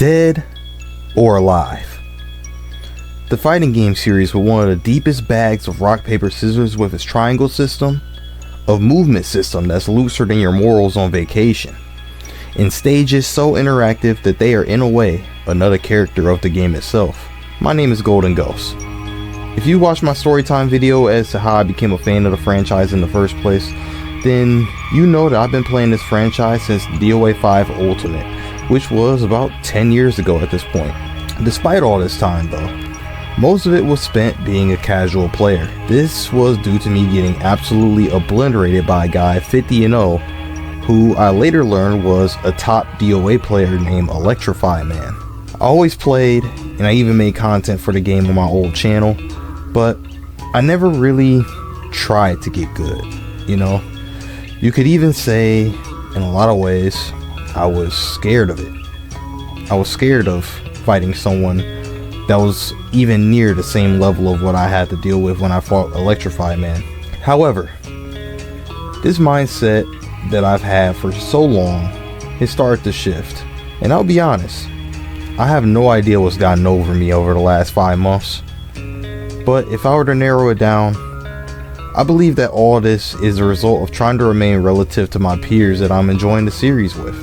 Dead or alive? The fighting game series with one of the deepest bags of rock, paper, scissors with its triangle system, a movement system that's looser than your morals on vacation, and stages so interactive that they are in a way another character of the game itself. My name is Golden Ghost. If you watched my storytime video as to how I became a fan of the franchise in the first place, then you know that I've been playing this franchise since DOA5 Ultimate, which was about 10 years ago at this point. Despite all this time though, most of it was spent being a casual player. This was due to me getting absolutely obliterated by a guy 50-0 who I later learned was a top DOA player named Electrify Man. I always played and I even made content for the game on my old channel, but I never really tried to get good, you know? You could even say in a lot of ways I was scared of it. I was scared of fighting someone that was even near the same level of what I had to deal with when I fought Electrify Man. However, this mindset that I've had for so long has started to shift. And I'll be honest, I have no idea what's gotten over me over the last 5 months. But if I were to narrow it down, I believe that all this is a result of trying to remain relative to my peers that I'm enjoying the series with.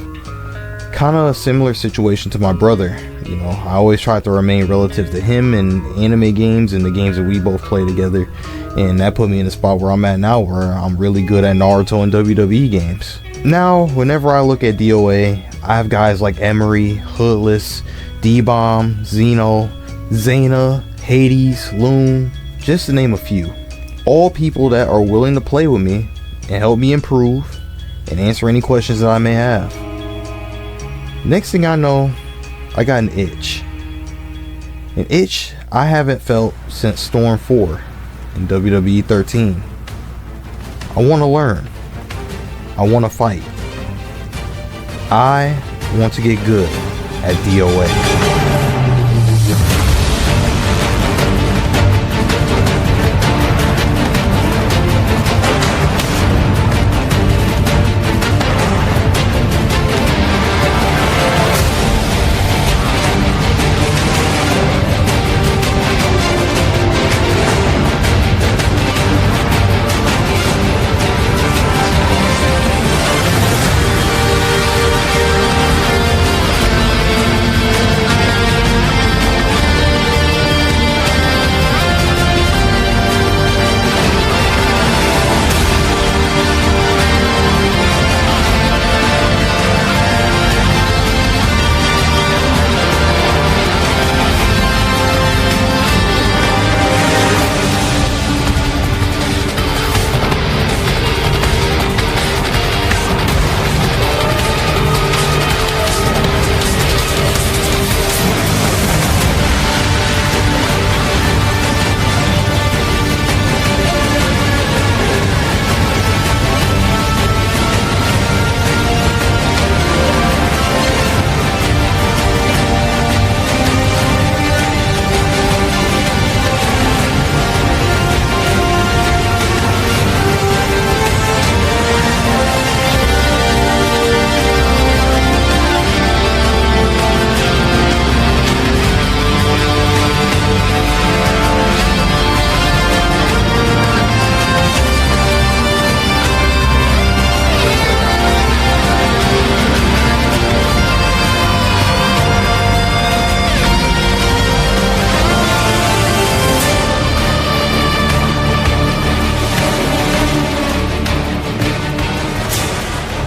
Kinda a similar situation to my brother. You know, I always tried to remain relative to him in anime games and the games that we both play together, and that put me in the spot where I'm at now, where I'm really good at Naruto and WWE games. Now, whenever I look at DOA, I have guys like Emery, Hoodless, D-Bomb, Zeno, Zayna, Hades, Loon, just to name a few. All people that are willing to play with me and help me improve and answer any questions that I may have. Next thing I know, I got an itch. An itch I haven't felt since Storm 4 in WWE 13. I want to learn. I want to fight. I want to get good at DOA.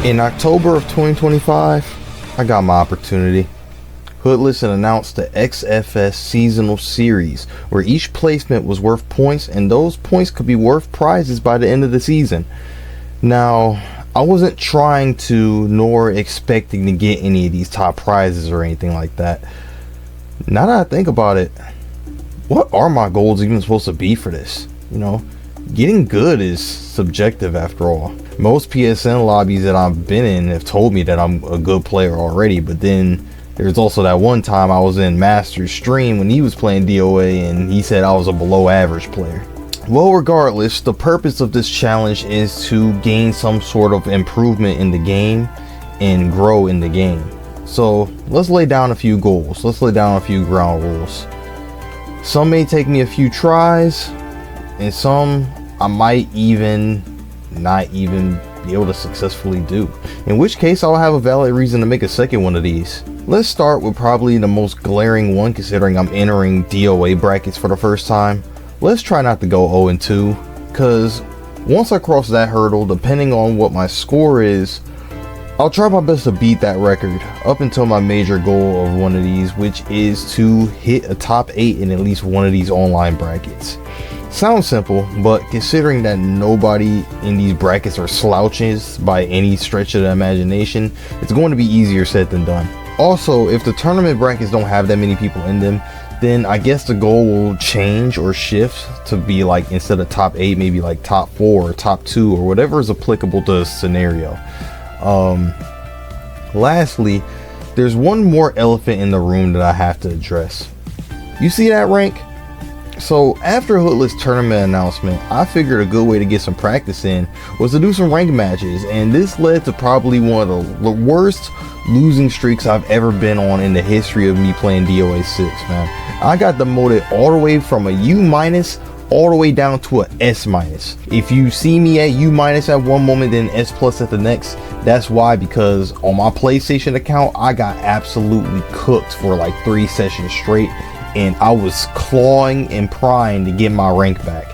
In October of 2025, I got my opportunity. Hoodless and announced the XFS Seasonal Series, where each placement was worth points, and those points could be worth prizes by the end of the season. Now, I wasn't trying to nor expecting to get any of these top prizes or anything like that. Now that I think about it, what are my goals even supposed to be for this? You know, getting good is subjective after all. Most PSN lobbies that I've been in have told me that I'm a good player already, but then there's also that one time I was in Master's stream when he was playing DOA and he said I was a below average player. Well, regardless, the purpose of this challenge is to gain some sort of improvement in the game and grow in the game. So let's lay down a few goals. Let's lay down a few ground rules. Some may take me a few tries, and some I might not even be able to successfully do, in which case I'll have a valid reason to make a second one of these. Let's start with probably the most glaring one, considering I'm entering DOA brackets for the first time. Let's try not to go 0-2, because once I cross that hurdle, depending on what my score is, I'll try my best to beat that record up until my major goal of one of these, which is to hit a top 8 in at least one of these online brackets. Sounds simple, but considering that nobody in these brackets are slouches by any stretch of the imagination, it's going to be easier said than done. Also, if the tournament brackets don't have that many people in them, then I guess the goal will change or shift to be like, instead of top 8, maybe like top 4 or top 2 or whatever is applicable to the scenario. Lastly, there's one more elephant in the room that I have to address. You see that rank? So after Hoodless tournament announcement, I figured a good way to get some practice in was to do some rank matches, and this led to probably one of the worst losing streaks I've ever been on in the history of me playing DOA6, man. I got demoted all the way from a U- all the way down to a S-. If you see me at U- at one moment, then S+ at the next, that's why, because on my PlayStation account, I got absolutely cooked for like 3 sessions straight, and I was clawing and prying to get my rank back.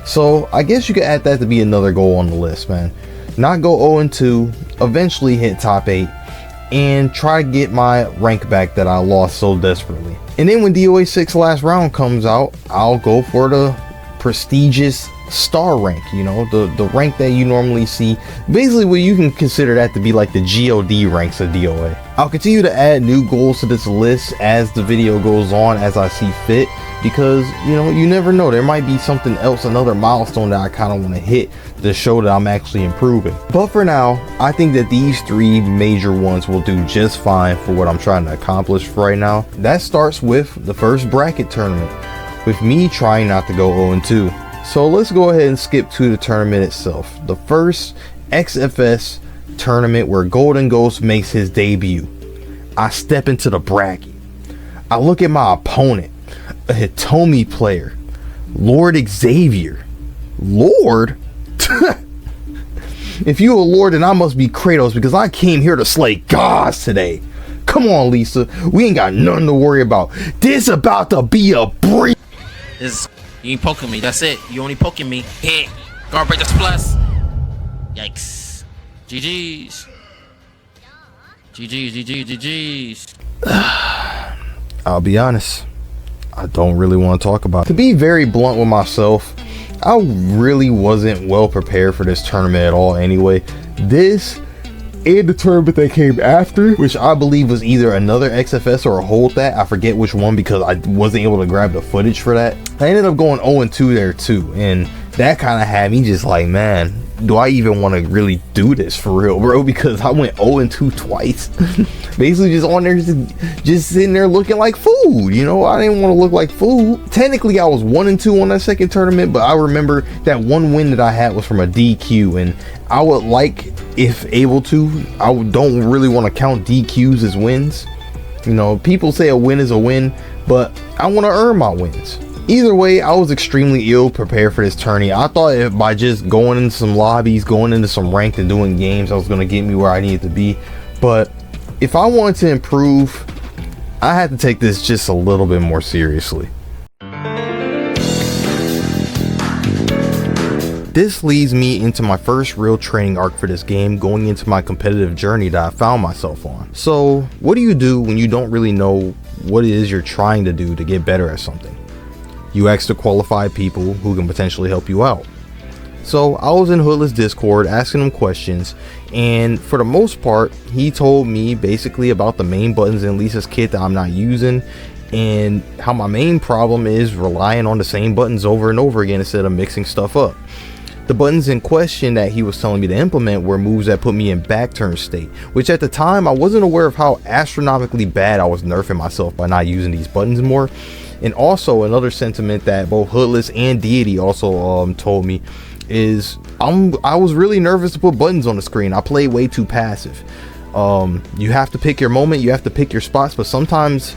So I guess you could add that to be another goal on the list, man. Not go 0-2, eventually hit top 8, and try to get my rank back that I lost so desperately. And then when DOA6 last round comes out, I'll go for the prestigious star rank, you know, the rank that you normally see. Basically what you can consider that to be like the GOD ranks of DOA. I'll continue to add new goals to this list as the video goes on, as I see fit, because, you know, you never know, there might be something else, another milestone that I kind of want to hit to show that I'm actually improving. But for now, I think that these 3 major ones will do just fine for what I'm trying to accomplish right now. That starts with the first bracket tournament, with me trying not to go 0-2. So let's go ahead and skip to the tournament itself. The first XFS tournament where Golden Ghost makes his debut. I step into the bracket. I look at my opponent, a Hitomi player, Lord Xavier. Lord? If you a Lord, then I must be Kratos, because I came here to slay gods today. Come on, Lisa. We ain't got nothing to worry about. This about to be a breeze. You ain't poking me, that's it. You only poking me. Hit. Guard break this plus. Yikes. GG's. GG's. I'll be honest, I don't really want to talk about it. To be very blunt with myself, I really wasn't well prepared for this tournament at all anyway. This and the tournament that came after, which I believe was either another XFS or a hold that, I forget which one, because I wasn't able to grab the footage for that. I ended up going 0-2 there too, and that kind of had me just like, man, do I even want to really do this for real, bro? Because I went 0-2 twice. Basically just on there, just sitting there looking like food, you know. I didn't want to look like food. Technically I was 1-2 on that second tournament, but I remember that one win that I had was from a DQ, and I would like, if able to, don't really want to count DQs as wins. You know, people say a win is a win, but I want to earn my wins. Either way, I was extremely ill prepared for this tourney. I thought if by just going into some lobbies, going into some ranked and doing games, I was going to get me where I needed to be. But if I wanted to improve, I had to take this just a little bit more seriously. This leads me into my first real training arc for this game, going into my competitive journey that I found myself on. So what do you do when you don't really know what it is you're trying to do to get better at something? You ask the qualified people who can potentially help you out. So I was in Hoodless Discord asking him questions, and for the most part he told me basically about the main buttons in Lisa's kit that I'm not using, and how my main problem is relying on the same buttons over and over again instead of mixing stuff up. The buttons in question that he was telling me to implement were moves that put me in back turn state, which at the time I wasn't aware of how astronomically bad I was nerfing myself by not using these buttons more. And also another sentiment that both Hoodless and Deity also told me is I was really nervous to put buttons on the screen. I play way too passive. You have to pick your moment, you have to pick your spots, but sometimes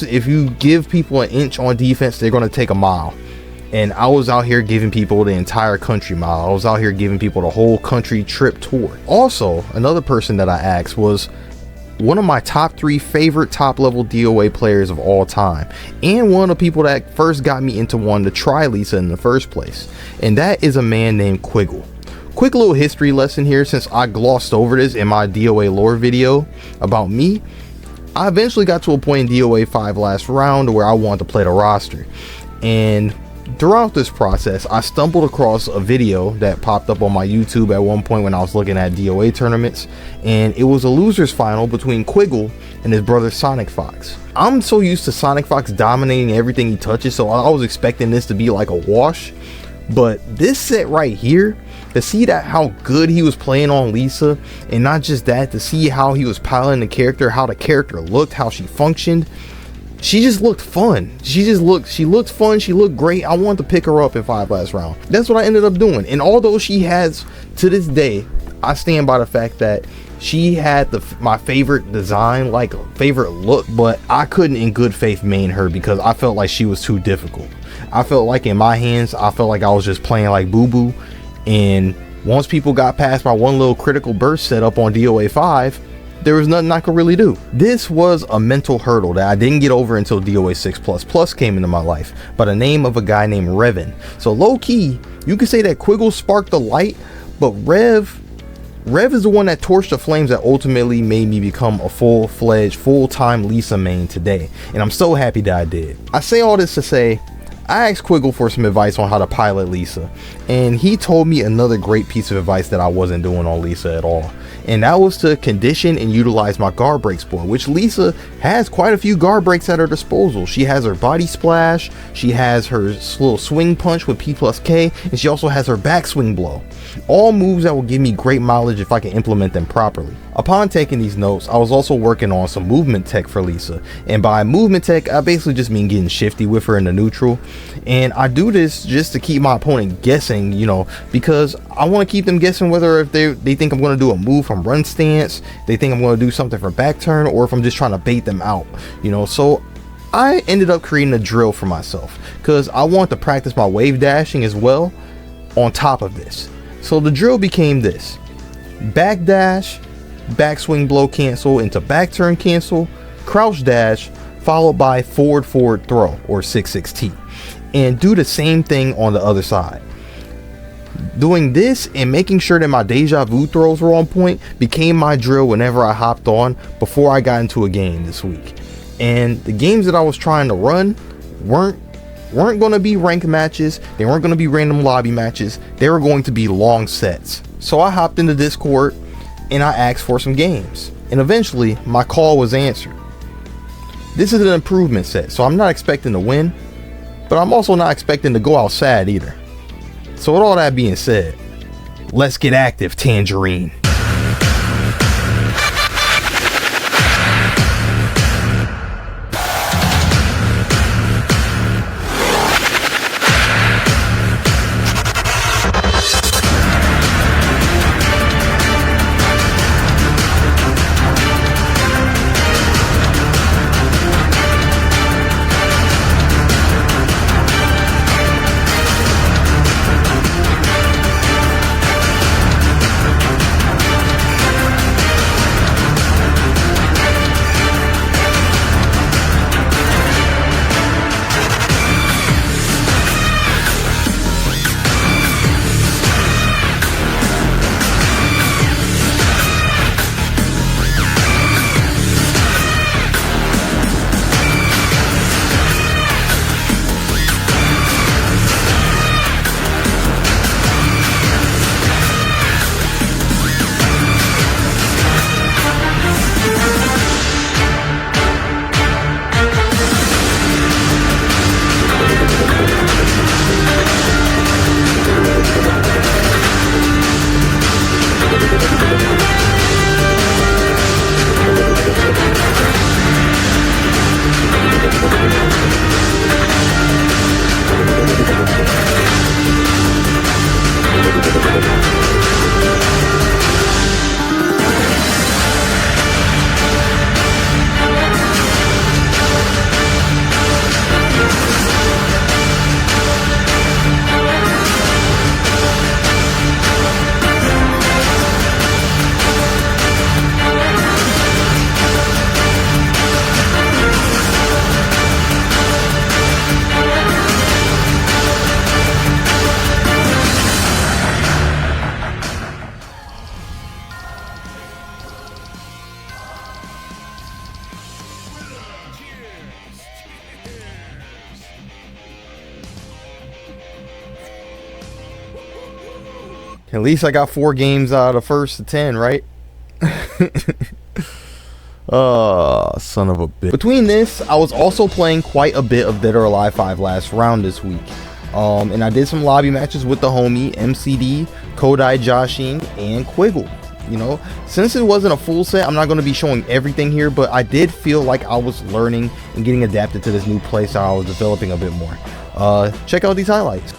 if you give people an inch on defense, they're going to take a mile. And I was out here giving people the entire country mile. I was out here giving people the whole country trip tour. Also, another person that I asked was one of my top 3 favorite top level DOA players of all time, and one of the people that first got me into wanting to try Lisa in the first place, and that is a man named Quiggle. Quick little history lesson here, since I glossed over this in my DOA lore video about me. I eventually got to a point in DOA 5 last round where I wanted to play the roster, and throughout this process I stumbled across a video that popped up on my YouTube at one point when I was looking at DOA tournaments, and it was a losers final between Quiggle and his brother Sonic Fox. I'm so used to Sonic Fox dominating everything he touches, so I was expecting this to be like a wash, but this set right here, to see that how good he was playing on Lisa, and not just that, to see how he was piloting the character, how the character looked, how she functioned, she just looked fun. She looked fun. She looked great. I wanted to pick her up in 5 last round. That's what I ended up doing. And although she has, to this day, I stand by the fact that she had my favorite design, like favorite look, but I couldn't in good faith main her because I felt like she was too difficult. I felt like in my hands, I felt like I was just playing like boo boo. And once people got past my one little critical burst setup on DOA 5, there was nothing I could really do. This was a mental hurdle that I didn't get over until DOA 6++ came into my life, by the name of a guy named Revin. So low key, you could say that Quiggle sparked the light, but Rev is the one that torched the flames that ultimately made me become a full-fledged, full-time Lisa main today. And I'm so happy that I did. I say all this to say, I asked Quiggle for some advice on how to pilot Lisa, and he told me another great piece of advice that I wasn't doing on Lisa at all, and that was to condition and utilize my guard breaks board, which Lisa has quite a few guard breaks at her disposal. She has her body splash, she has her little swing punch with P+K, and she also has her backswing blow. All moves that will give me great mileage if I can implement them properly. Upon taking these notes, I was also working on some movement tech for Lisa, and by movement tech, I basically just mean getting shifty with her in the neutral. And I do this just to keep my opponent guessing, you know, because I want to keep them guessing whether if they think I'm going to do a move from run stance, they think I'm going to do something from back turn, or if I'm just trying to bait them out, you know. So I ended up creating a drill for myself because I want to practice my wave dashing as well on top of this. So the drill became this: back dash, backswing blow cancel into back turn cancel, crouch dash, followed by forward throw, or 6-6-T, and do the same thing on the other side. Doing this and making sure that my deja vu throws were on point became my drill whenever I hopped on before I got into a game this week. And the games that I was trying to run weren't going to be ranked matches, they weren't going to be random lobby matches, they were going to be long sets. So I hopped into Discord and I asked for some games, and eventually my call was answered. This is an improvement set, so I'm not expecting to win, but I'm also not expecting to go out sad either. So with all that being said, let's get active, Tangerine. At least I got 4 games out of the first to 10, right? Oh, son of a bitch. Between this, I was also playing quite a bit of Dead or Alive 5 last round this week. And I did some lobby matches with the homie MCD, Kodai Joshin, and Quiggle. You know, since it wasn't a full set, I'm not going to be showing everything here, but I did feel like I was learning and getting adapted to this new playstyle. I was developing a bit more. Check out these highlights.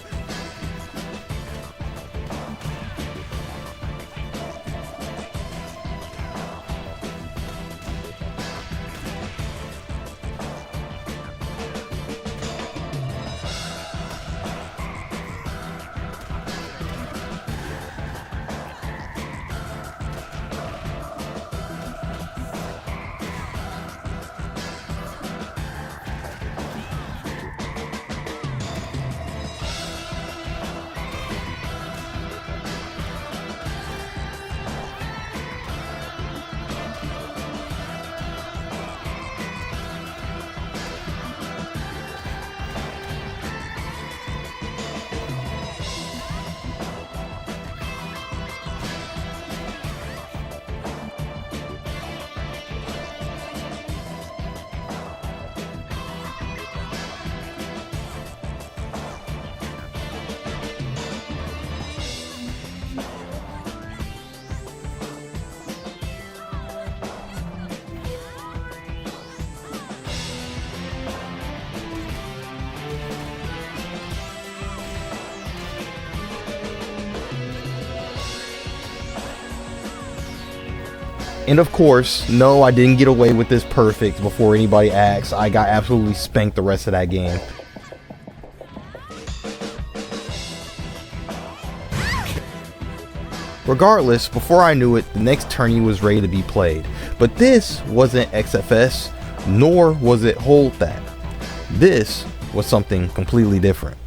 And of course, no, I didn't get away with this perfect. Before anybody asks, I got absolutely spanked the rest of that game. Regardless, before I knew it, the next tourney was ready to be played. But this wasn't XFS, nor was it Hold That. This was something completely different.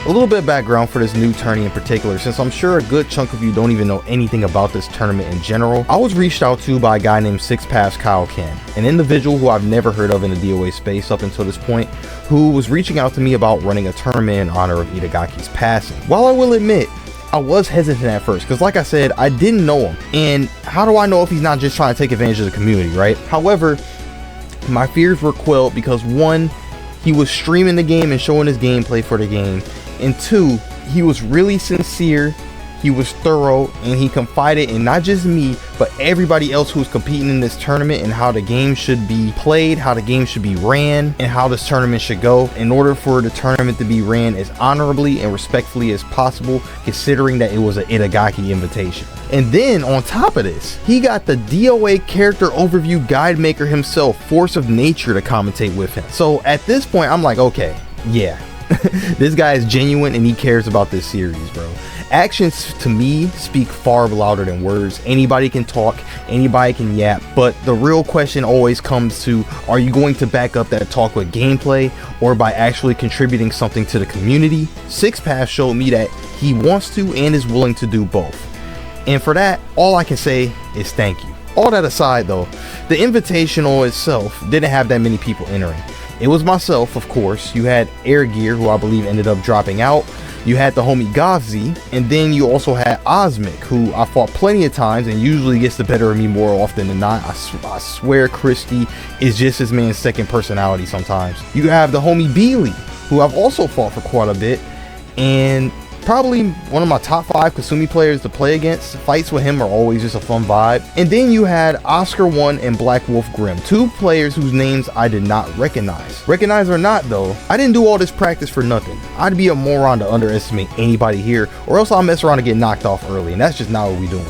A little bit of background for this new tourney in particular, since I'm sure a good chunk of you don't even know anything about this tournament in general. I was reached out to by a guy named Six Pass Kyle Ken, an individual who I've never heard of in the DOA space up until this point, who was reaching out to me about running a tournament in honor of Itagaki's passing. While I will admit, I was hesitant at first, because like I said, I didn't know him, and how do I know if he's not just trying to take advantage of the community, right? However, my fears were quelled because 1, he was streaming the game and showing his gameplay for the game, and 2, he was really sincere, he was thorough, and he confided in not just me, but everybody else who's competing in this tournament and how the game should be played, how the game should be ran, and how this tournament should go in order for the tournament to be ran as honorably and respectfully as possible, considering that it was an Itagaki Invitational. And then on top of this, he got the DOA character overview guide maker himself, Force of Nature, to commentate with him. So at this point, I'm like, okay, yeah. This guy is genuine and he cares about this series, bro. Actions to me speak far louder than words. Anybody can talk, anybody can yap, but the real question always comes to, are you going to back up that talk with gameplay or by actually contributing something to the community? Six Pass showed me that he wants to and is willing to do both. And for that, all I can say is thank you. All that aside though, the Invitational itself didn't have that many people entering. It was myself, of course. You had Air Gear, who I believe ended up dropping out. You had the homie Gavzi, and then you also had Osmic, who I fought plenty of times and usually gets the better of me more often than not. I swear Christy is just his man's second personality sometimes. You have the homie Beely, who I've also fought for quite a bit, and probably one of my top 5 Kasumi players to play against. Fights with him are always just a fun vibe. And then you had Oscar 1 and Black Wolf Grimm, 2 players whose names I did not recognize. Recognize or not though, I didn't do all this practice for nothing. I'd be a moron to underestimate anybody here, or else I'll mess around and get knocked off early, and that's just not what we're doing.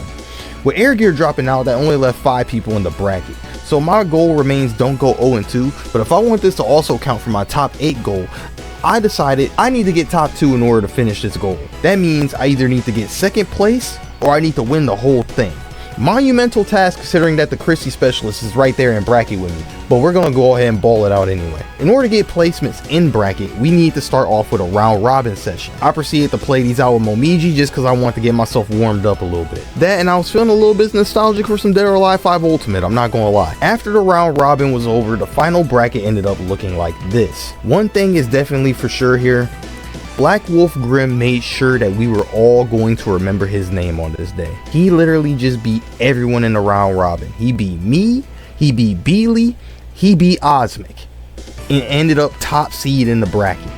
With Air Gear dropping out, that only left 5 people in the bracket. So my goal remains don't go 0-2, but if I want this to also count for my top 8 goal, I decided I need to get top 2 in order to finish this goal. That means I either need to get second place or I need to win the whole thing. Monumental task considering that the Christie specialist is right there in bracket with me, but we're gonna go ahead and ball it out anyway. In order to get placements in bracket, we need to start off with a round robin session. I proceeded to play these out with Momiji just because I want to get myself warmed up a little bit. That, and I was feeling a little bit nostalgic for some Dead or Alive 5 Ultimate, I'm not gonna lie. After the round robin was over, the final bracket ended up looking like this. One thing is definitely for sure here, Black Wolf Grimm made sure that we were all going to remember his name on this day. He literally just beat everyone in the round robin. He beat me, he beat Beely, he beat Osmic, and ended up top seed in the bracket.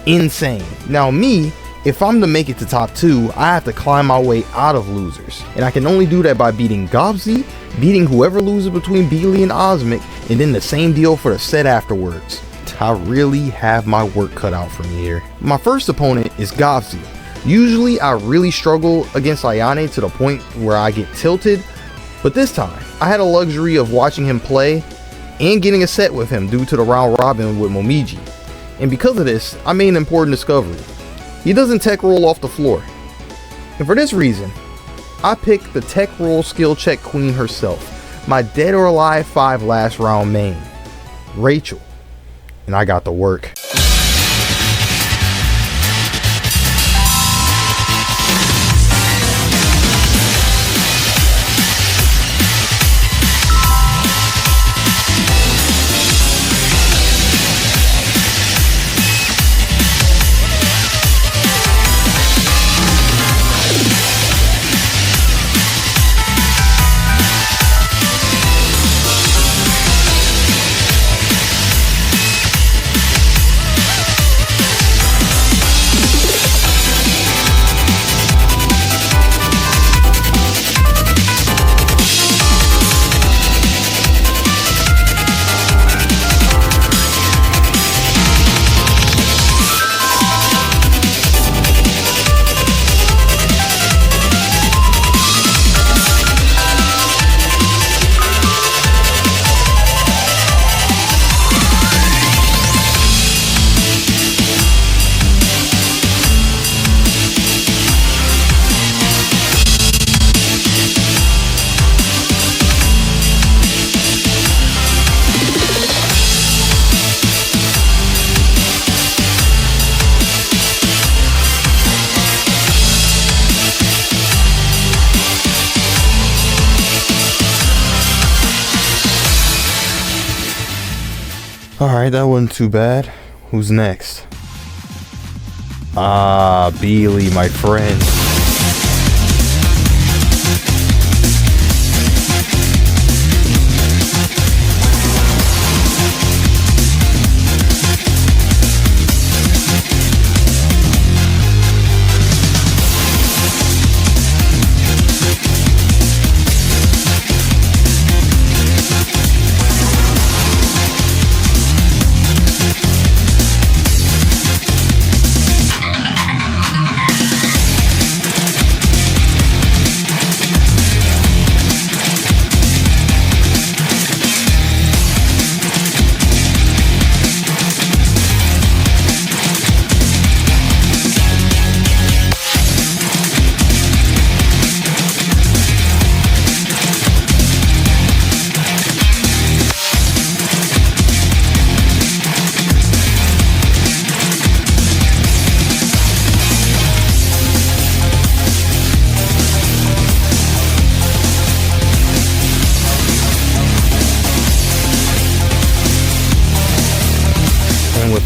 Insane. Now me, if I'm to make it to top 2, I have to climb my way out of losers. And I can only do that by beating Gobsy, beating whoever loses between Beely and Osmic, and then the same deal for the set afterwards. I really have my work cut out for me here. My first opponent is Gobsy. Usually I really struggle against Ayane to the point where I get tilted, but this time I had a luxury of watching him play and getting a set with him due to the round robin with Momiji. And because of this, I made an important discovery. He doesn't tech roll off the floor. And for this reason, I picked the tech roll skill check queen herself, my dead or alive 5 last round main, Rachel. And I got to work. Alright, that wasn't too bad. Who's next? Ah, Beely, my friend.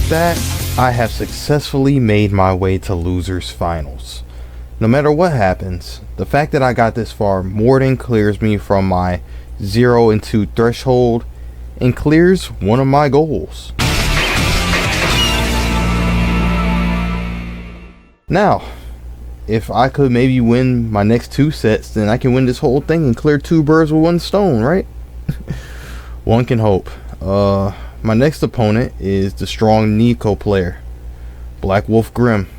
That, I have successfully made my way to losers finals. No matter what happens, the fact that I got this far more than clears me from my 0 and 2 threshold and clears one of my goals. Now, if I could maybe win my next 2 sets, then I can win this whole thing and clear 2 birds with 1 stone, right? One can hope. My next opponent is the strong Nico player, Black Wolf Grimm.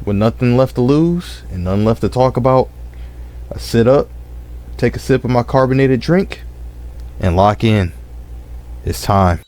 With nothing left to lose and none left to talk about, I sit up, take a sip of my carbonated drink, and lock in. It's time.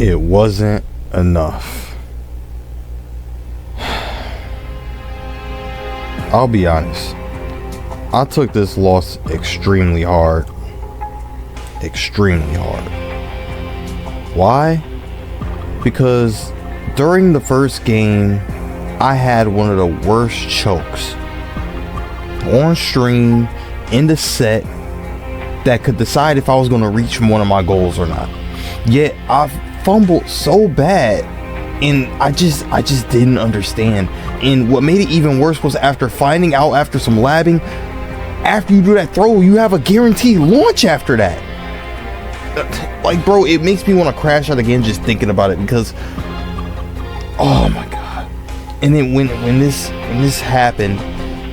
it wasn't enough. I'll be honest, I took this loss extremely hard. Extremely hard. Why? Because during the first game, I had one of the worst chokes on stream in the set that could decide if I was going to reach one of my goals or not. Yet I fumbled so bad, and I just didn't understand. And what made it even worse was after finding out after some labbing, after you do that throw, you have a guaranteed launch after that. Like, bro, it makes me want to crash out again just thinking about it, because oh my god. And then when this happened,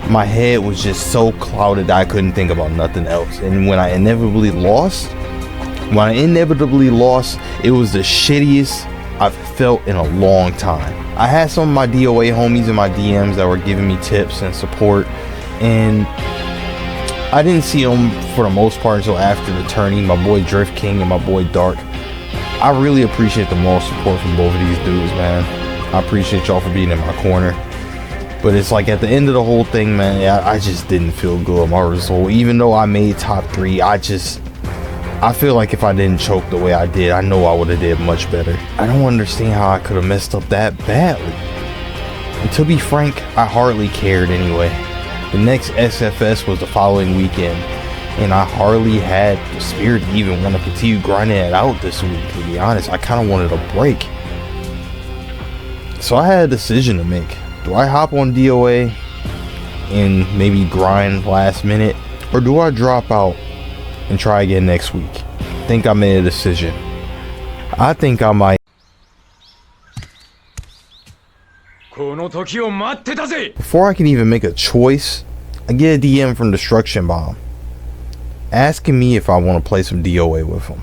my head was just so clouded that I couldn't think about nothing else. And when I inevitably lost, it was the shittiest I've felt in a long time. I had some of my DOA homies in my DMs that were giving me tips and support, and I didn't see them for the most part until after the tourney. My boy Drift King and my boy Dark. I really appreciate the moral support from both of these dudes, man. I appreciate y'all for being in my corner. But it's like at the end of the whole thing, man, I just didn't feel good. My result, even though I made top 3, I feel like if I didn't choke the way I did, I know I would have did much better. I don't understand how I could have messed up that badly. And to be frank, I hardly cared anyway. The next XFS was the following weekend, and I hardly had the spirit to even want to continue grinding it out this week, to be honest. I kind of wanted a break. So I had a decision to make. Do I hop on DOA and maybe grind last minute, or do I drop out and try again next week? I think I made a decision. I think I might. Before I can even make a choice, I get a DM from Destruction Bomb asking me if I want to play some DOA with him.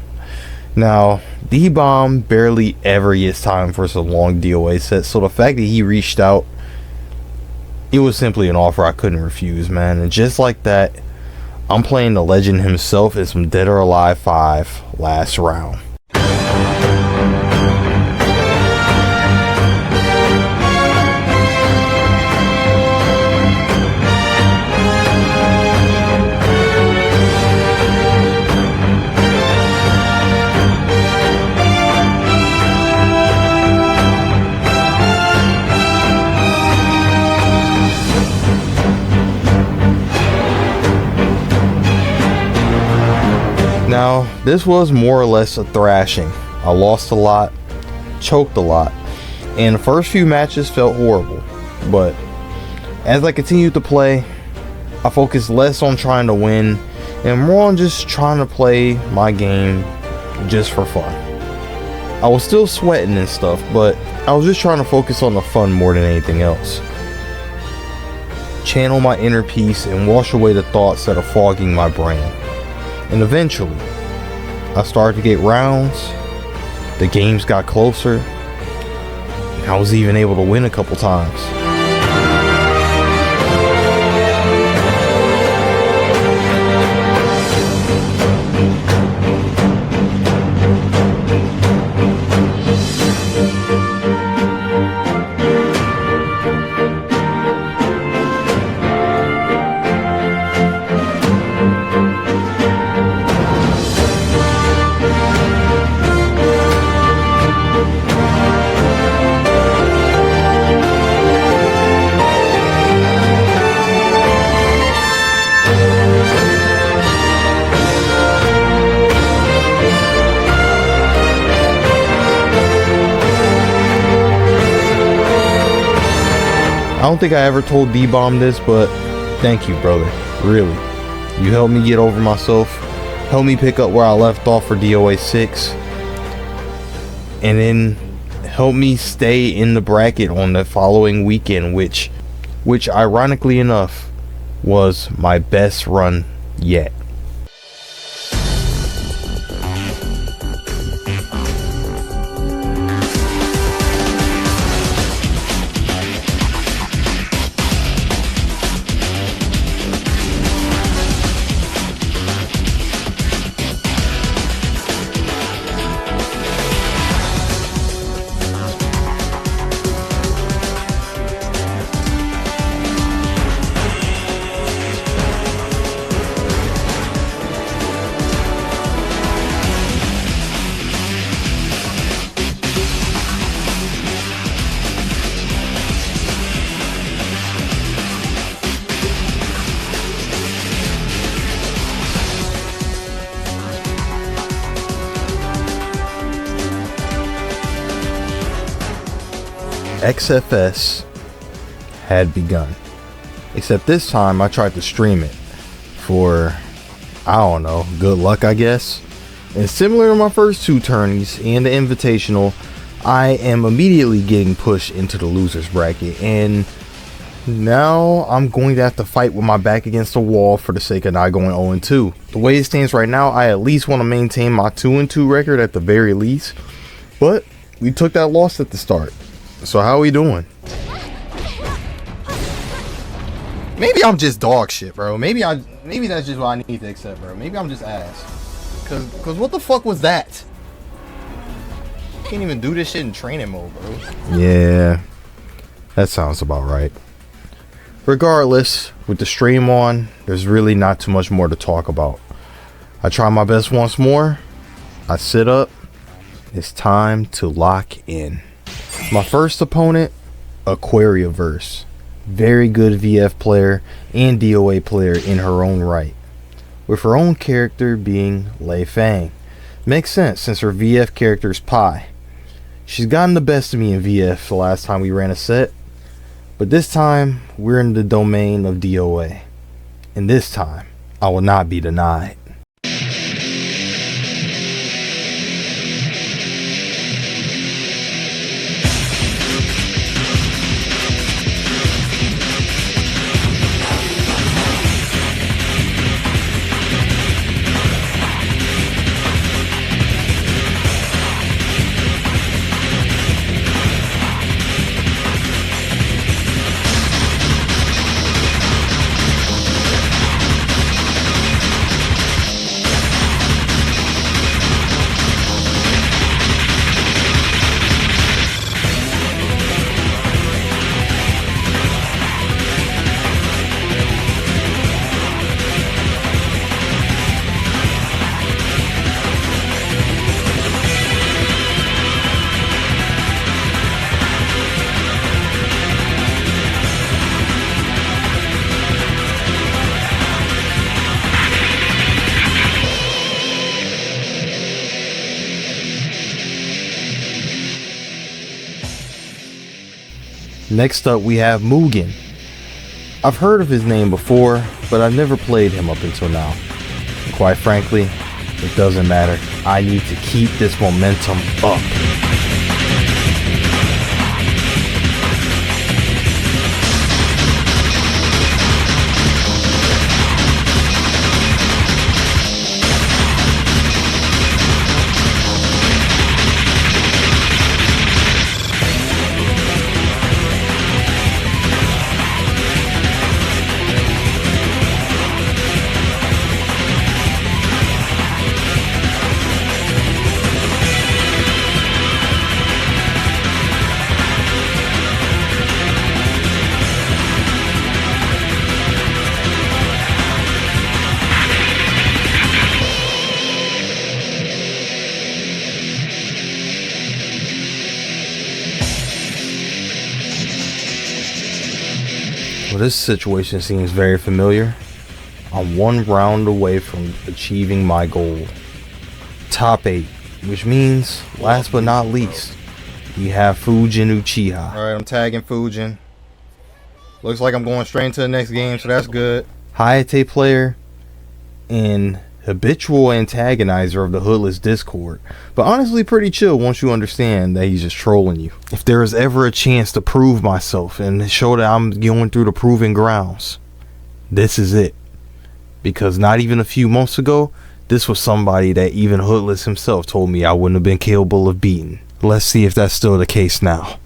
Now, D-Bomb barely ever gets time for some long DOA sets, so the fact that he reached out, it was simply an offer I couldn't refuse, man. And just like that, I'm playing the legend himself in some Dead or Alive 5 last round. Now, this was more or less a thrashing. I lost a lot, choked a lot, and the first few matches felt horrible. But as I continued to play, I focused less on trying to win and more on just trying to play my game just for fun. I was still sweating and stuff, but I was just trying to focus on the fun more than anything else. Channel my inner peace and wash away the thoughts that are fogging my brain. And eventually, I started to get rounds, the games got closer, and I was even able to win a couple times. I don't think I ever told D-Bomb this, but thank you, brother. Really. You helped me get over myself, helped me pick up where I left off for DOA6, and then helped me stay in the bracket on the following weekend, which ironically enough was my best run yet. XFS had begun. Except this time I tried to stream it for, I don't know, good luck I guess. And similar to my first two tourneys and the Invitational, I am immediately getting pushed into the losers bracket, and now I'm going to have to fight with my back against the wall for the sake of not going 0-2. The way it stands right now, I at least want to maintain my 2-2 record at the very least, but we took that loss at the start. So how are we doing? Maybe I'm just dog shit, bro. Maybe that's just what I need to accept, bro. Maybe I'm just ass. Cause what the fuck was that? Can't even do this shit in training mode, bro. Yeah, that sounds about right. Regardless, with the stream on, there's really not too much more to talk about. I try my best once more. I sit up. It's time to lock in. My first opponent, Aquariaverse. Very good VF player and DOA player in her own right, with her own character being Lei Fang. Makes sense since her VF character is Pi. She's gotten the best of me in VF the last time we ran a set, but this time we're in the domain of DOA, and this time I will not be denied. Next up we have Mugen. I've heard of his name before, but I've never played him up until now. And quite frankly, it doesn't matter. I need to keep this momentum up. Well, this situation seems very familiar. I'm one round away from achieving my goal. Top 8, which means, last but not least, we have Fujin Uchiha. Alright, I'm tagging Fujin. Looks like I'm going straight into the next game, so that's good. Hayate player and habitual antagonizer of the Hoodless Discord, but honestly pretty chill once you understand that he's just trolling you. If there is ever a chance to prove myself and show that I'm going through the proving grounds, this is it. Because not even a few months ago, this was somebody that even Hoodless himself told me I wouldn't have been capable of beating. Let's see if that's still the case now.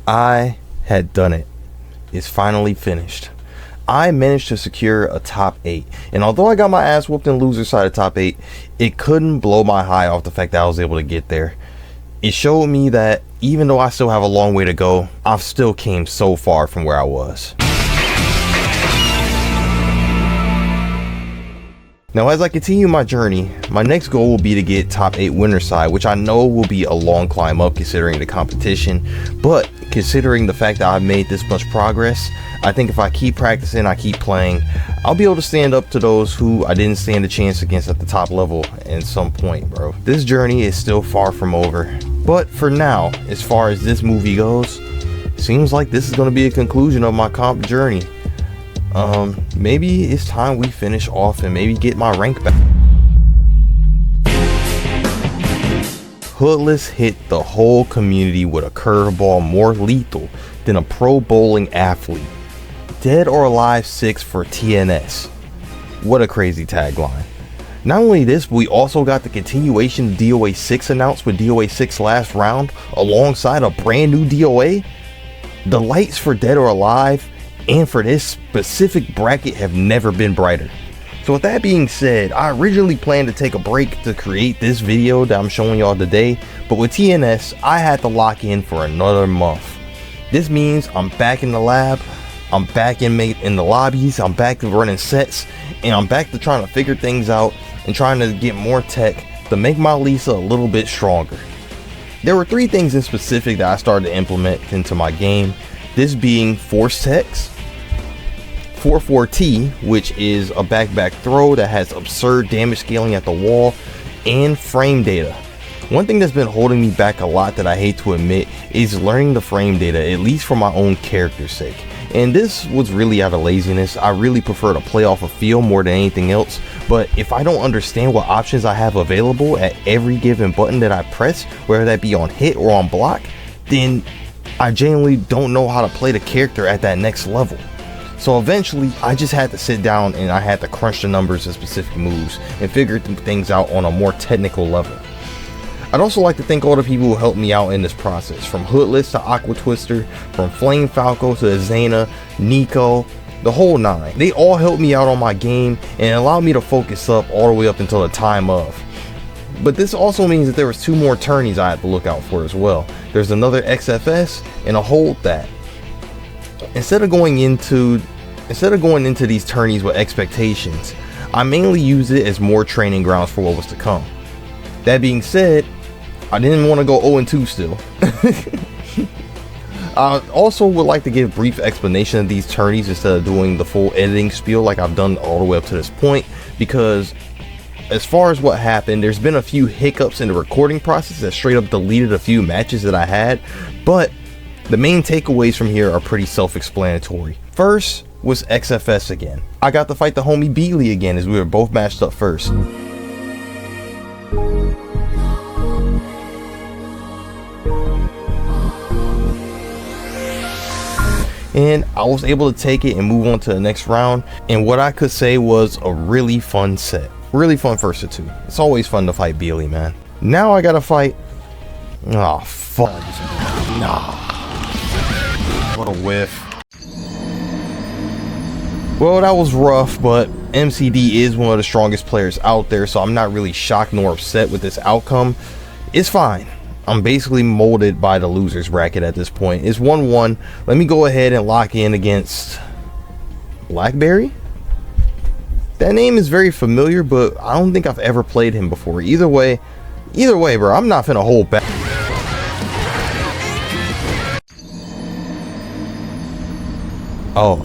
I had done it. It's finally finished. I managed to secure a top 8, and although I got my ass whooped in loser side of top 8, it couldn't blow my high off the fact that I was able to get there. It showed me that even though I still have a long way to go, I've still came so far from where I was. Now, as I continue my journey, my next goal will be to get top 8 winner side, which I know will be a long climb up considering the competition, but considering the fact that I've made this much progress, I think if I keep practicing, I keep playing, I'll be able to stand up to those who I didn't stand a chance against at the top level at some point, bro. This journey is still far from over, but for now, as far as this movie goes, seems like this is going to be a conclusion of my comp journey. Maybe it's time we finish off and maybe get my rank back. Hoodless hit the whole community with a curveball more lethal than a pro bowling athlete. Dead or Alive 6 for TNS. What a crazy tagline. Not only this, but we also got the continuation of DOA6 announced with DOA6 last round alongside a brand new DOA. The lights for Dead or Alive and for this specific bracket have never been brighter. So with that being said, I originally planned to take a break to create this video that I'm showing y'all today, but with TNS, I had to lock in for another month. This means I'm back in the lab, I'm back in the lobbies, I'm back to running sets, and I'm back to trying to figure things out and trying to get more tech to make my Lisa a little bit stronger. There were 3 things in specific that I started to implement into my game, this being Force Techs, 4-4-T, which is a back throw that has absurd damage scaling at the wall, and frame data. One thing that's been holding me back a lot that I hate to admit is learning the frame data, at least for my own character's sake. And this was really out of laziness. I really prefer to play off a feel more than anything else, but if I don't understand what options I have available at every given button that I press, whether that be on hit or on block, then I genuinely don't know how to play the character at that next level. So eventually I just had to sit down and I had to crunch the numbers of specific moves and figure things out on a more technical level. I'd also like to thank all the people who helped me out in this process, from Hoodless to Aqua Twister, from Flame Falco to Azana, Nico, the whole 9. They all helped me out on my game and allowed me to focus up all the way up until the time of. But this also means that there was 2 more tourneys I had to look out for as well. There's another XFS and a Hold That. Instead of going into these tourneys with expectations, I mainly use it as more training grounds for what was to come. That being said, I didn't want to go 0-2 still. I also would like to give a brief explanation of these tourneys instead of doing the full editing spiel like I've done all the way up to this point, because as far as what happened, there's been a few hiccups in the recording process that straight up deleted a few matches that I had, but the main takeaways from here are pretty self-explanatory. First was XFS again. I got to fight the homie Beatley again as we were both matched up first. And I was able to take it and move on to the next round, and what I could say was a really fun set. Really fun first of 2. It's always fun to fight Beatley, man. Now I gotta fight... Oh, fuck. Nah. What a whiff. Well, that was rough, but MCD is one of the strongest players out there, so I'm not really shocked nor upset with this outcome. It's fine. I'm basically molded by the losers bracket at this point. It's 1-1. Let me go ahead and lock in against Blackberry. That name is very familiar, but I don't think I've ever played him before. Either way, bro, I'm not finna hold back. Oh,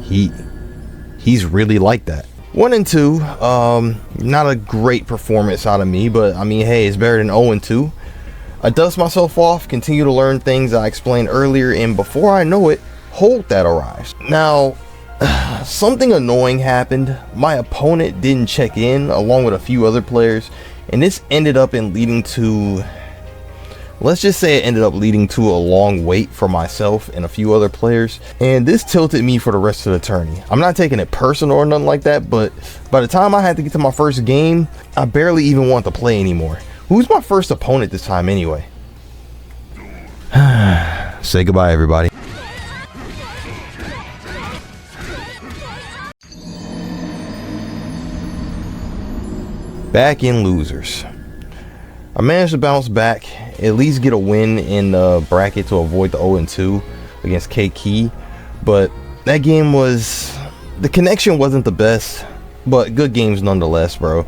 he's really like that. 1 and 2, not a great performance out of me, but I mean, hey, it's better than 0 and 2. I dust myself off, continue to learn things I explained earlier, and before I know it, Hold That arrives. Now, something annoying happened. My opponent didn't check in along with a few other players, and this ended up leading to, let's just say it ended up leading to a long wait for myself and a few other players, and this tilted me for the rest of the tourney. I'm not taking it personal or nothing like that, but by the time I had to get to my first game, I barely even want to play anymore. Who's my first opponent this time anyway? Say goodbye, everybody. Back in losers. I managed to bounce back, at least get a win in the bracket to avoid the 0-2 against K-Key, but that game was, the connection wasn't the best, but good games nonetheless, bro.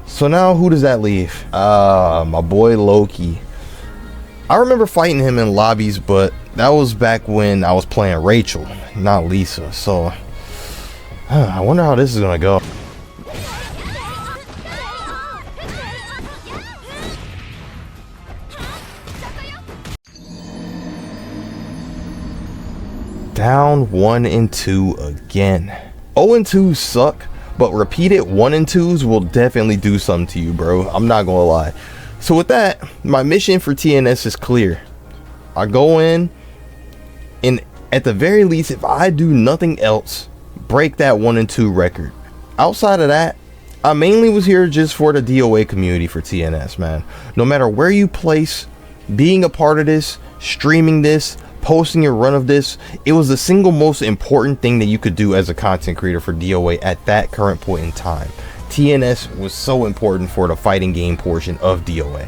So now who does that leave? My boy Loki. I remember fighting him in lobbies, but that was back when I was playing Rachel, not Lisa. So I wonder how this is gonna go. Down 1-2 again. 0-2 suck, but repeated 1-2s will definitely do something to you, bro. I'm not gonna lie. So with that, my mission for TNS is clear. I go in, and at the very least, if I do nothing else, break that 1-2 record. Outside of that, I mainly was here just for the DOA community for TNS, man. No matter where you place, being a part of this, streaming this, posting your run of this, it was the single most important thing that you could do as a content creator for DOA at that current point in time. TNS was so important for the fighting game portion of DOA.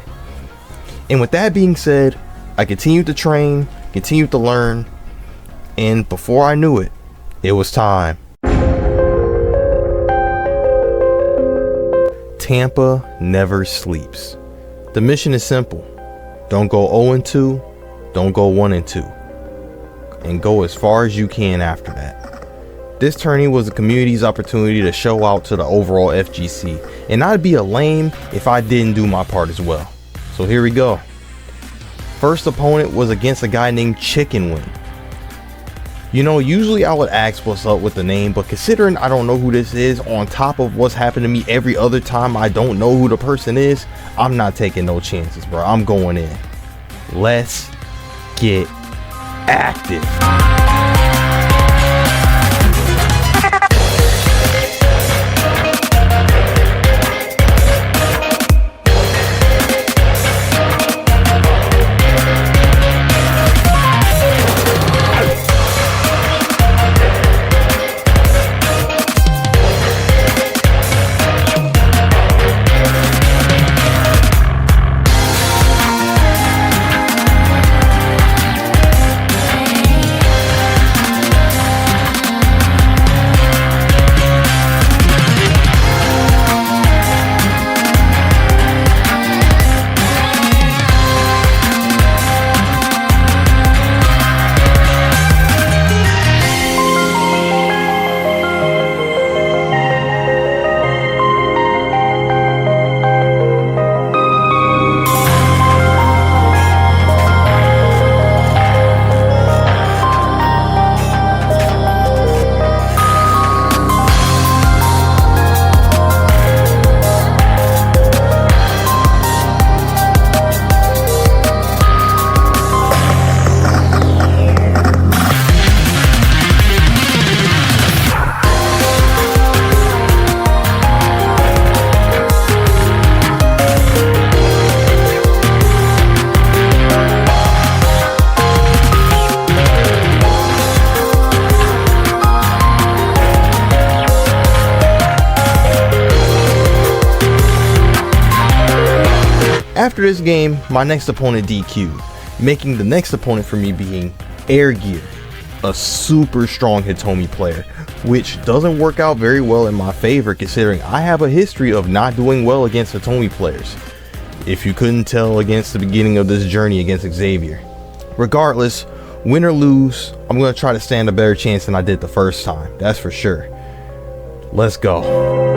And with that being said, I continued to train, continued to learn, and before I knew it, it was time. Tampa Never Sleeps. The mission is simple. Don't go 0-2, don't go 1-2. And go as far as you can after that. This tourney was the community's opportunity to show out to the overall FGC, and I'd be a lame if I didn't do my part as well. So here we go. First opponent was against a guy named Chicken Wing. You know, usually I would ask what's up with the name, but considering I don't know who this is, on top of what's happened to me every other time I don't know who the person is, I'm not taking no chances, bro. I'm going in. Let's get active. After this game, my next opponent DQ'd, making the next opponent for me being Air Gear, a super strong Hitomi player, which doesn't work out very well in my favor considering I have a history of not doing well against Hitomi players. If you couldn't tell against the beginning of this journey against Xavier. Regardless, win or lose, I'm going to try to stand a better chance than I did the first time, that's for sure. Let's go.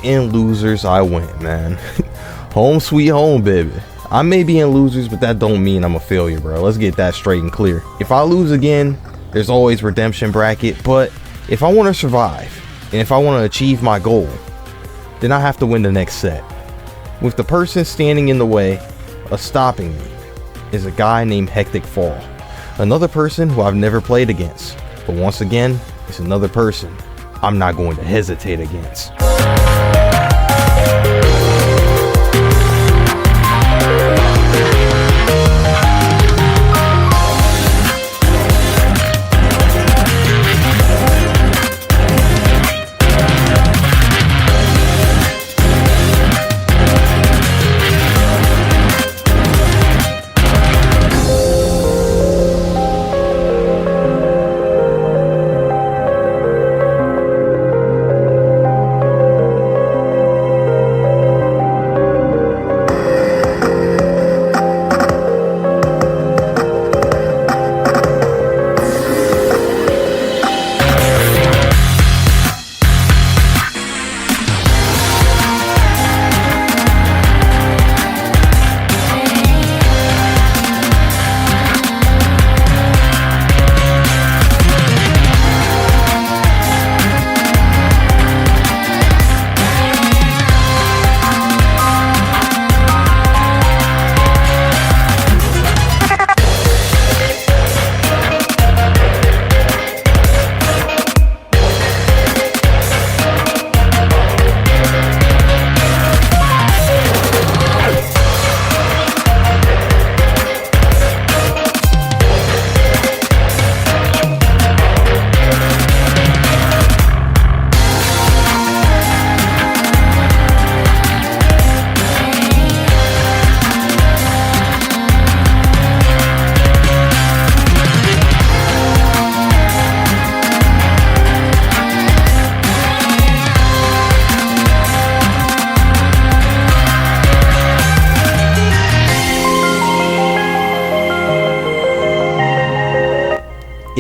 in losers I went, man. Home sweet home, baby. I may be in losers, but that don't mean I'm a failure, bro. Let's get that straight and clear. If I lose again, there's always redemption bracket, but if I want to survive and if I want to achieve my goal, then I have to win the next set. With the person standing in the way of stopping me is a guy named Hectic Fall, another person who I've never played against, but once again, it's another person I'm not going to hesitate against.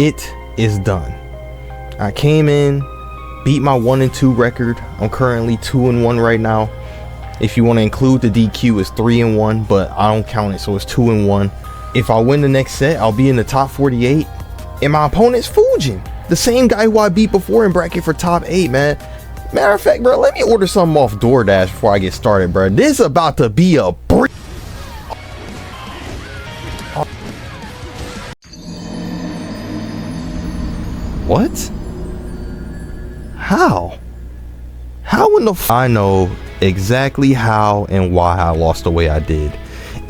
It is done. I came in, beat my 1-2 record. I'm currently 2-1 right now. If you want to include the DQ, it's 3-1, but I don't count it, so it's 2-1. If I win the next set, I'll be in the top 48. And my opponent's Fujin, the same guy who I beat before in bracket for top 8, man. Matter of fact, bro, let me order something off DoorDash before I get started, bro. This is about to be a What? How? How in the I know exactly how and why I lost the way I did.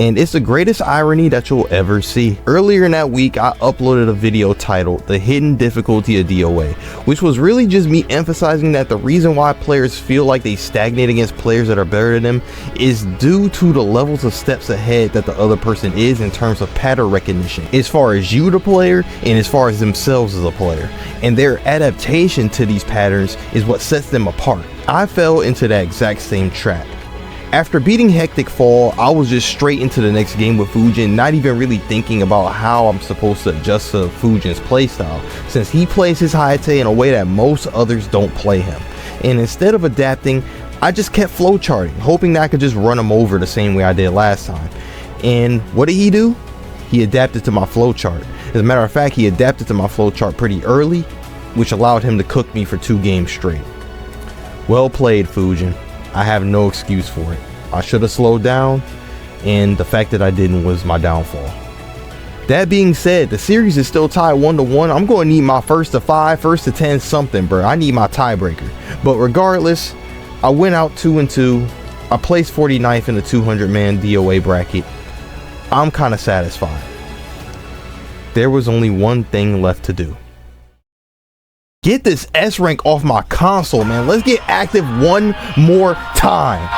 And it's the greatest irony that you'll ever see. Earlier in that week, I uploaded a video titled The Hidden Difficulty of DOA, which was really just me emphasizing that the reason why players feel like they stagnate against players that are better than them is due to the levels of steps ahead that the other person is in terms of pattern recognition, as far as you the player and as far as themselves as a player. And their adaptation to these patterns is what sets them apart. I fell into that exact same trap. After beating Hectic Fall, I was just straight into the next game with Fujin, not even really thinking about how I'm supposed to adjust to Fujin's playstyle, since he plays his Hayate in a way that most others don't play him. And instead of adapting, I just kept flowcharting, hoping that I could just run him over the same way I did last time. And what did he do? He adapted to my flowchart. As a matter of fact, he adapted to my flowchart pretty early, which allowed him to cook me for 2 games straight. Well played, Fujin. I have no excuse for it. I should have slowed down, and the fact that I didn't was my downfall. That being said, the series is still tied 1-1. I'm going to need my first to 5, first to 10 something, bro. I need my tiebreaker. But regardless, I went out 2-2. I placed 49th in the 200-man DOA bracket. I'm kind of satisfied. There was only one thing left to do. Get this S rank off my console, man. Let's get active one more time.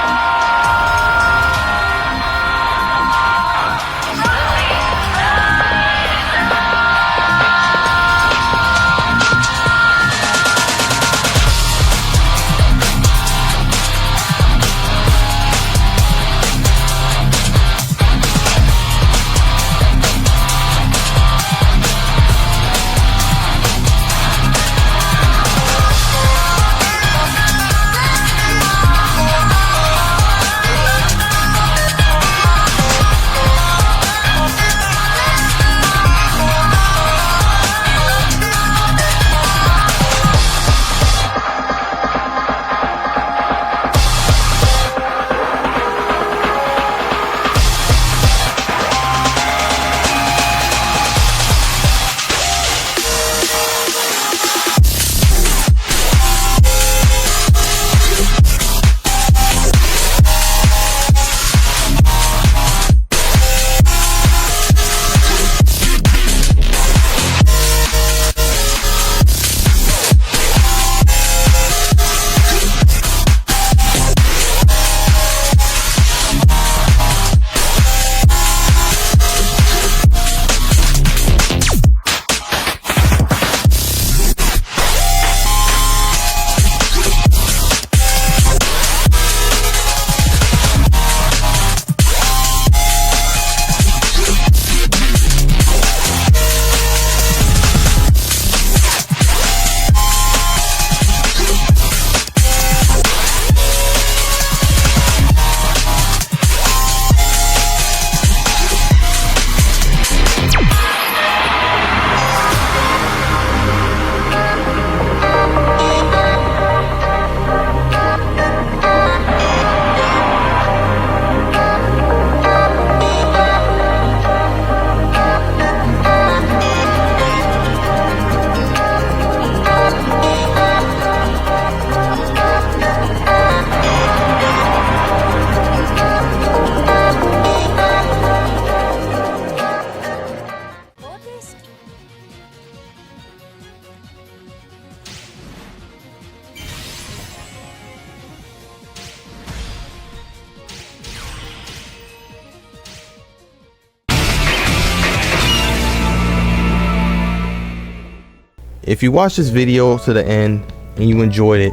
If you watch this video to the end and you enjoyed it,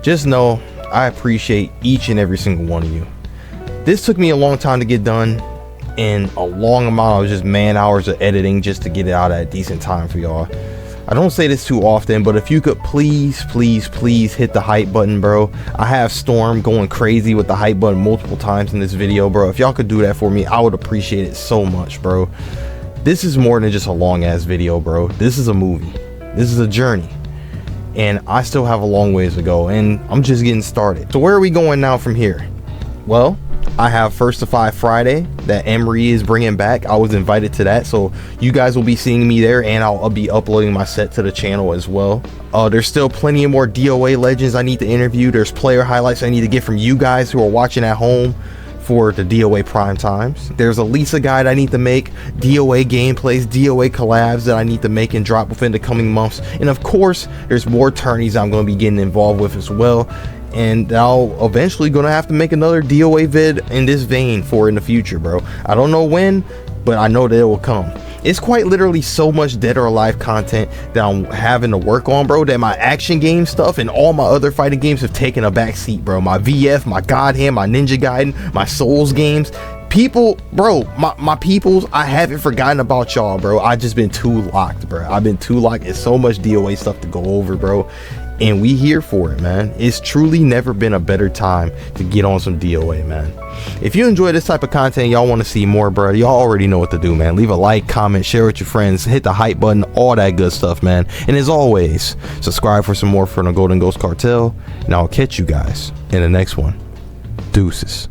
just know I appreciate each and every single one of you. This took me a long time to get done, and a long amount of just man hours of editing just to get it out at a decent time for y'all. I don't say this too often, but if you could please hit the hype button, bro. I have Storm going crazy with the hype button multiple times in this video, bro. If y'all could do that for me, I would appreciate it so much, bro. This is more than just a long ass video, bro. This is a movie. This is a journey, and I still have a long ways to go, and I'm just getting started. So where are we going now from here? Well, I have First to 5 Friday that Emery is bringing back. I was invited to that, so you guys will be seeing me there, and I'll be uploading my set to the channel as well. There's still plenty of more DOA legends I need to interview. There's player highlights I need to get from you guys who are watching at home for the DOA prime times. There's a Lisa guide I need to make, DOA gameplays, DOA collabs that I need to make and drop within the coming months, and of course there's more tourneys I'm going to be getting involved with as well. And I'll eventually gonna have to make another DOA vid in this vein for in the future, bro. I don't know when, but I know that it will come. It's quite literally so much Dead or Alive content that I'm having to work on, bro, that my action game stuff and all my other fighting games have taken a back seat, bro. My VF, my God Hand, my Ninja Gaiden, my Souls games. People, bro, my peoples, I haven't forgotten about y'all, bro. I just been too locked, bro. I've been too locked. It's so much DOA stuff to go over, bro. And we here for it, man. It's truly never been a better time to get on some DOA, man. If you enjoy this type of content, y'all want to see more, bro, y'all already know what to do, man. Leave a like, comment, share with your friends, hit the hype button, all that good stuff, man. And as always, subscribe for some more from the Golden Ghost Cartel, and I'll catch you guys in the next one. Deuces.